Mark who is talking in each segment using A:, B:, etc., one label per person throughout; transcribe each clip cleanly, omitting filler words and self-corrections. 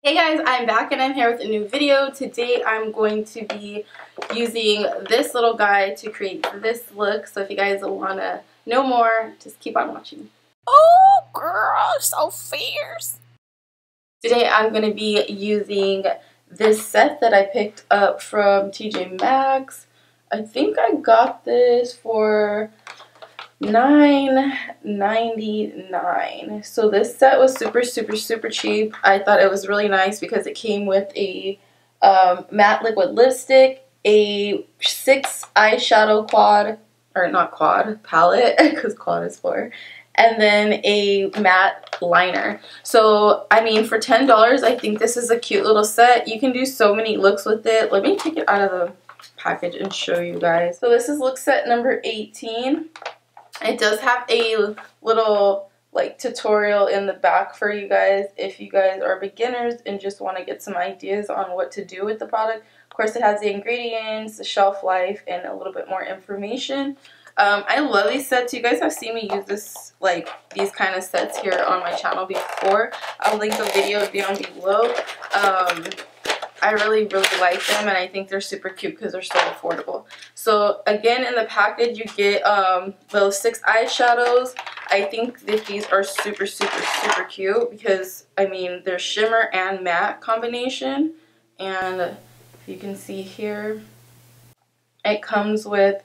A: Hey guys, I'm back and I'm here with a new video. Today I'm going to be using this little guy to create this look. So if you guys want to know more, just keep on watching.
B: Oh girl, so fierce.
A: Today I'm going to be using this set that I picked up from TJ Maxx. I think I got this for $9.99. So this set was super cheap. I thought it was really nice because it came with a matte liquid lipstick, a 6 eyeshadow quad, or not quad, palette, because quad is 4, and then a matte liner. So I mean, for $10 I think this is a cute little set. You can do so many looks with it. Let me take it out of the package and show you guys. So this is look set number 18. It does have a little like tutorial in the back for you guys if you guys are beginners and just want to get some ideas on what to do with the product. Of course, it has the ingredients, the shelf life, and a little bit more information. I love these sets. You guys have seen me use this, like these kind of sets here on my channel before. I'll link the video down below. I really like them, and I think they're super cute because they're so affordable. So again, in the package you get those 6 eyeshadows. I think that these are super cute because I mean they're shimmer and matte combination, and if you can see here, it comes with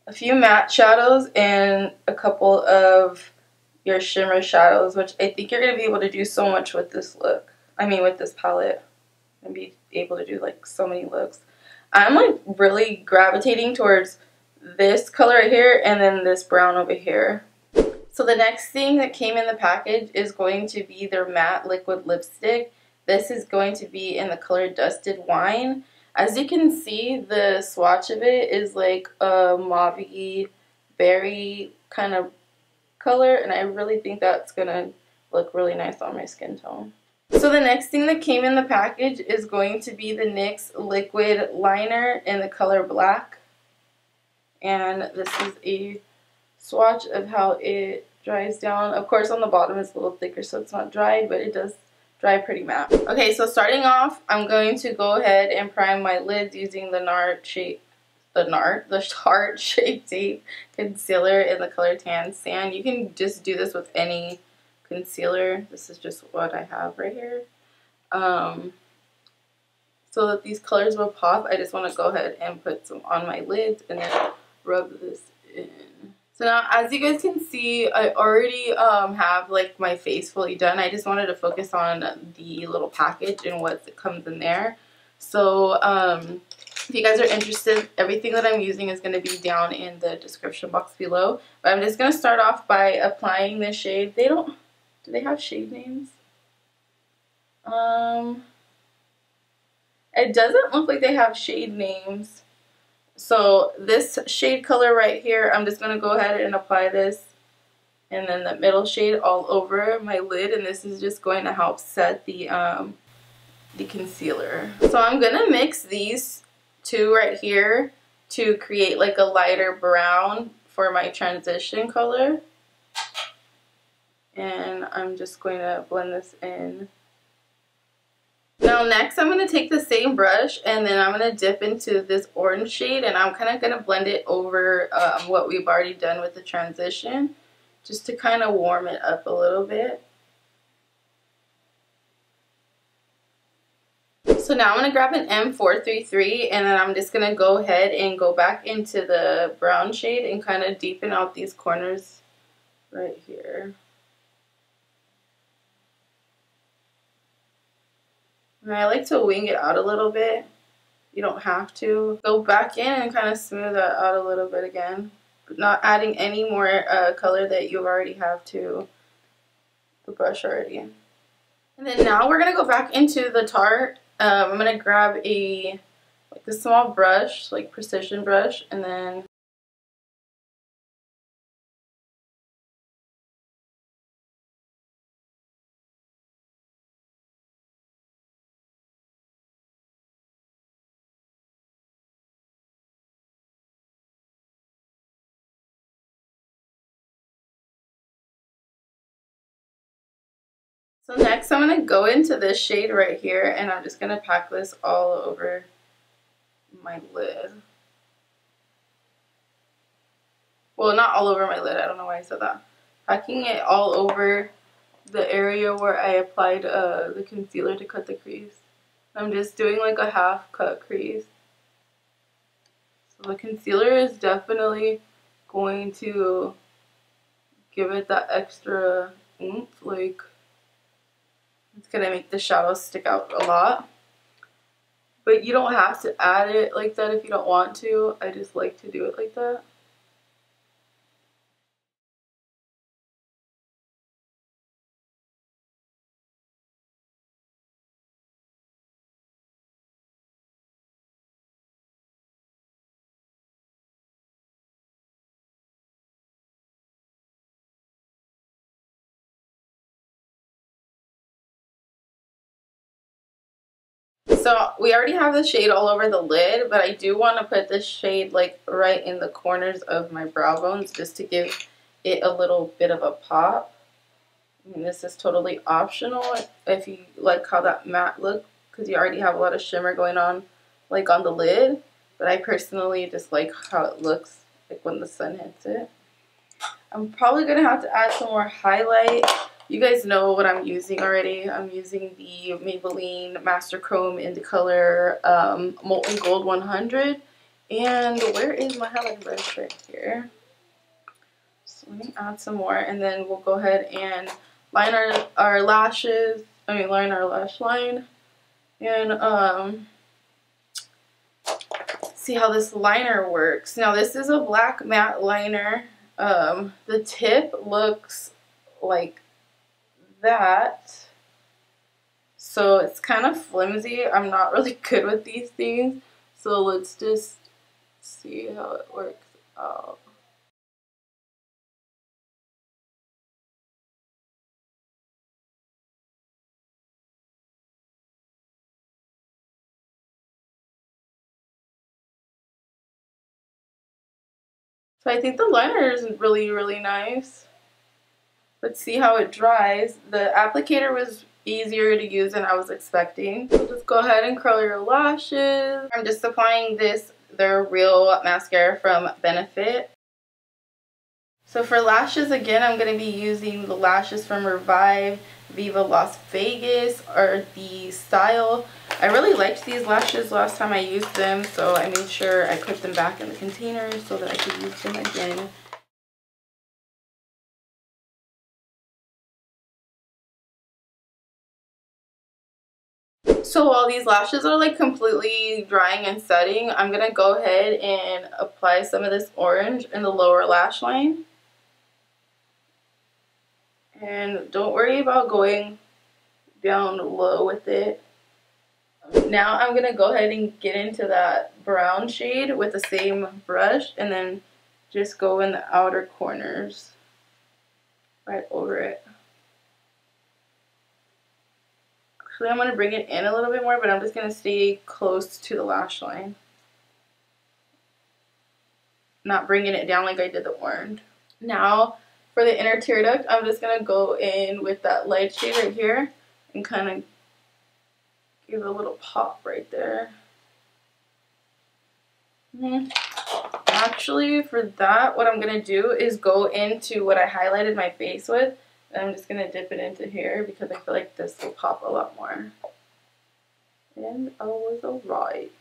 A: a few matte shadows and a couple of your shimmer shadows, which I think you're going to be able to do so much with this look. I mean with this palette. And be able to do like so many looks. I'm like really gravitating towards this color right here and then this brown over here. So the next thing that came in the package is going to be their matte liquid lipstick. This is going to be in the color Dusted Wine. As you can see, the swatch of it is like a mauve-y berry kind of color, and I really think that's gonna look really nice on my skin tone. So the next thing that came in the package is going to be the NYX liquid liner in the color black. And this is a swatch of how it dries down. Of course on the bottom it's a little thicker so it's not dried, but it does dry pretty matte. Okay, so starting off, I'm going to go ahead and prime my lids using the Tarte Shape Tape Concealer in the color Tan Sand. You can just do this with any concealer. This is just what I have right here. So that these colors will pop, I just want to go ahead and put some on my lids and then rub this in. So now, as you guys can see, I already have like my face fully done. I just wanted to focus on the little package and what comes in there. So if you guys are interested, everything that I'm using is going to be down in the description box below. But I'm just going to start off by applying this shade. Do they have shade names? It doesn't look like they have shade names. So this shade color right here, I'm just going to go ahead and apply this and then the middle shade all over my lid, and this is just going to help set the concealer. So I'm going to mix these two right here to create like a lighter brown for my transition color. And I'm just going to blend this in. Now next I'm going to take the same brush and then I'm going to dip into this orange shade, and I'm kind of going to blend it over what we've already done with the transition, just to kind of warm it up a little bit. So now I'm going to grab an M433 and then I'm just going to go ahead and go back into the brown shade and kind of deepen out these corners right here. And I like to wing it out a little bit. You don't have to. Go back in and kind of smooth that out a little bit again. But not adding any more color that you already have to the brush already. And then now we're going to go back into the Tarte. I'm going to grab a small brush, like precision brush, and then So next I'm going to go into this shade right here, and I'm just going to pack this all over my lid. Well, not all over my lid. I don't know why I said that. Packing it all over the area where I applied the concealer to cut the crease. I'm just doing like a half cut crease. So the concealer is definitely going to give it that extra oomph, like it's gonna make the shadows stick out a lot. But you don't have to add it like that if you don't want to. I just like to do it like that. So we already have the shade all over the lid, but I do want to put this shade like right in the corners of my brow bones just to give it a little bit of a pop. I mean, this is totally optional if you like how that matte look, because you already have a lot of shimmer going on like on the lid, but I personally just like how it looks like when the sun hits it. I'm probably going to have to add some more highlight. You guys know what I'm using already. I'm using the Maybelline Master Chrome in the color Molten Gold 100. And where is my highlight brush? Right here. So let me add some more, and then we'll go ahead and line our lashes. Line our lash line. And see how this liner works. Now this is a black matte liner. The tip looks like that, so it's kind of flimsy. I'm not really good with these things, so let's just see how it works out. So I think the liner is really, really nice. Let's see how it dries. The applicator was easier to use than I was expecting. So just go ahead and curl your lashes. I'm just applying their Real mascara from Benefit. So for lashes, again, I'm going to be using the lashes from Revive Viva Las Vegas, or the Style. I really liked these lashes last time I used them, so I made sure I put them back in the container so that I could use them again. So while these lashes are like completely drying and setting, I'm going to go ahead and apply some of this orange in the lower lash line. And don't worry about going down low with it. Now I'm going to go ahead and get into that brown shade with the same brush, and then just go in the outer corners right over it. Actually, I'm going to bring it in a little bit more, but I'm just going to stay close to the lash line. Not bringing it down like I did the orange. Now, for the inner tear duct, I'm just going to go in with that light shade right here and kind of give it a little pop right there. Actually, for that, what I'm going to do is go into what I highlighted my face with. And I'm just going to dip it into here because I feel like this will pop a lot more. And I was alright.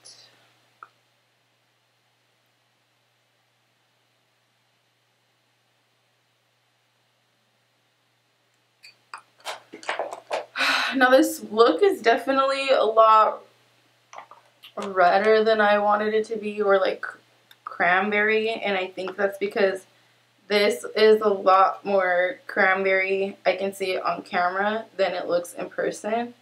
A: Now this look is definitely a lot redder than I wanted it to be, or like cranberry, and I think that's because this is a lot more cranberry. I can see it on camera than it looks in person.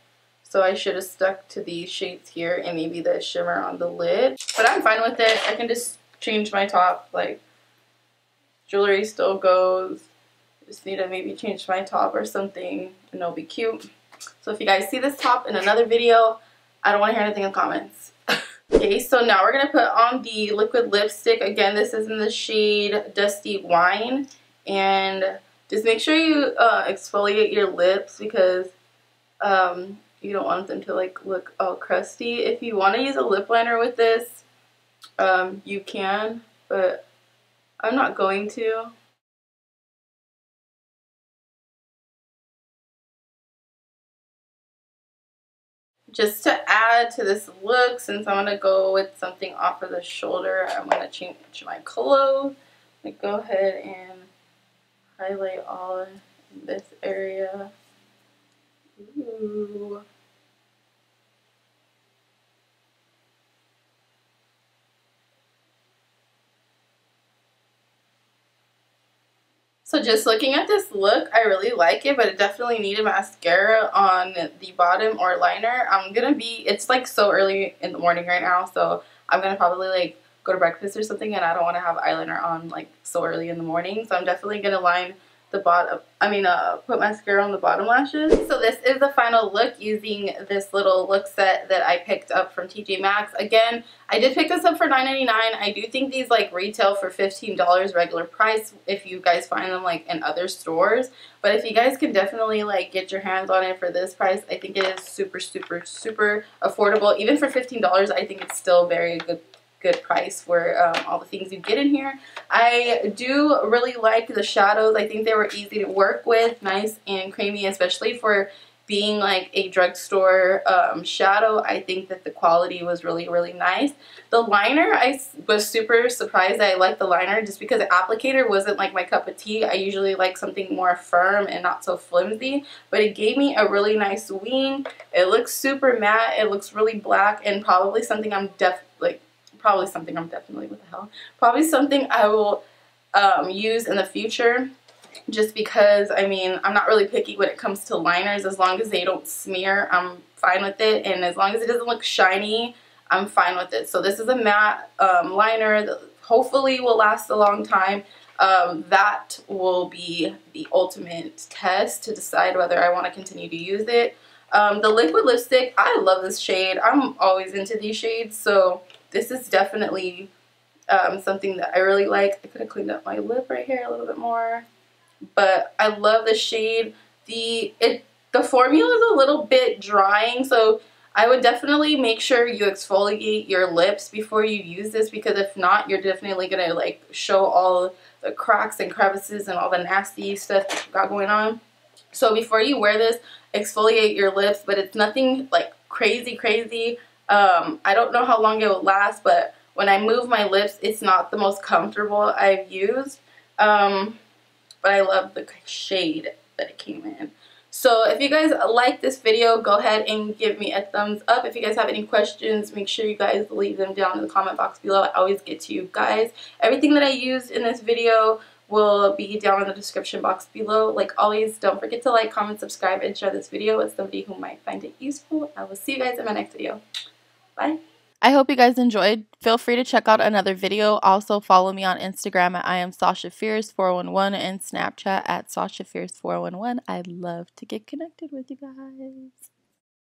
A: So I should have stuck to these shades here and maybe the shimmer on the lid. But I'm fine with it. I can just change my top. Like, jewelry still goes. Just need to maybe change my top or something and it'll be cute. So if you guys see this top in another video, I don't want to hear anything in the comments. Okay, so now we're going to put on the liquid lipstick. Again, this is in the shade Dusty Wine. And just make sure you exfoliate your lips, because You don't want them to like look all crusty. If you want to use a lip liner with this, you can, but I'm not going to. Just to add to this look, since I'm going to go with something off of the shoulder, I'm going to change my clothes. I'm going to go ahead and highlight all in this area. Ooh. So just looking at this look, I really like it, but it definitely needed mascara on the bottom or liner. It's like so early in the morning right now, so I'm going to probably like go to breakfast or something, and I don't want to have eyeliner on like so early in the morning. So I'm definitely going to line the bottom, put mascara on the bottom lashes. So this is the final look using this little look set that I picked up from TJ Maxx. Again, I did pick this up for $9.99. I do think these like retail for $15 regular price if you guys find them like in other stores. But if you guys can definitely like get your hands on it for this price, I think it is super, super, super affordable. Even for $15, I think it's still very good price for all the things you get in here. I do really like the shadows. I think they were easy to work with, nice and creamy, especially for being like a drugstore shadow. I think that the quality was really, really nice. The liner, I was super surprised that I liked the liner just because the applicator wasn't like my cup of tea. I usually like something more firm and not so flimsy, but it gave me a really nice wing. It looks super matte. It looks really black, and probably something I'm probably something I will use in the future, just because I'm not really picky when it comes to liners. As long as they don't smear, I'm fine with it, and as long as it doesn't look shiny, I'm fine with it. So this is a matte liner that hopefully will last a long time. That will be the ultimate test to decide whether I want to continue to use it. The liquid lipstick, I love this shade. I'm always into these shades, so this is definitely something that I really like. I could have cleaned up my lip right here a little bit more, but I love the shade. The formula is a little bit drying, so I would definitely make sure you exfoliate your lips before you use this, because if not, you're definitely gonna like show all the cracks and crevices and all the nasty stuff that you got going on. So before you wear this, exfoliate your lips, but it's nothing like crazy. I don't know how long it will last, but when I move my lips, it's not the most comfortable I've used. But I love the shade that it came in. So if you guys like this video, go ahead and give me a thumbs up. If you guys have any questions, make sure you guys leave them down in the comment box below. I always get to you guys. Everything that I used in this video will be down in the description box below. Like always, don't forget to like, comment, subscribe, and share this video with somebody who might find it useful. I will see you guys in my next video. Bye. I hope you guys enjoyed. Feel free to check out another video. Also follow me on Instagram at IamSashaFierce411 and Snapchat at SashaFierce411. I'd love to get connected with you guys.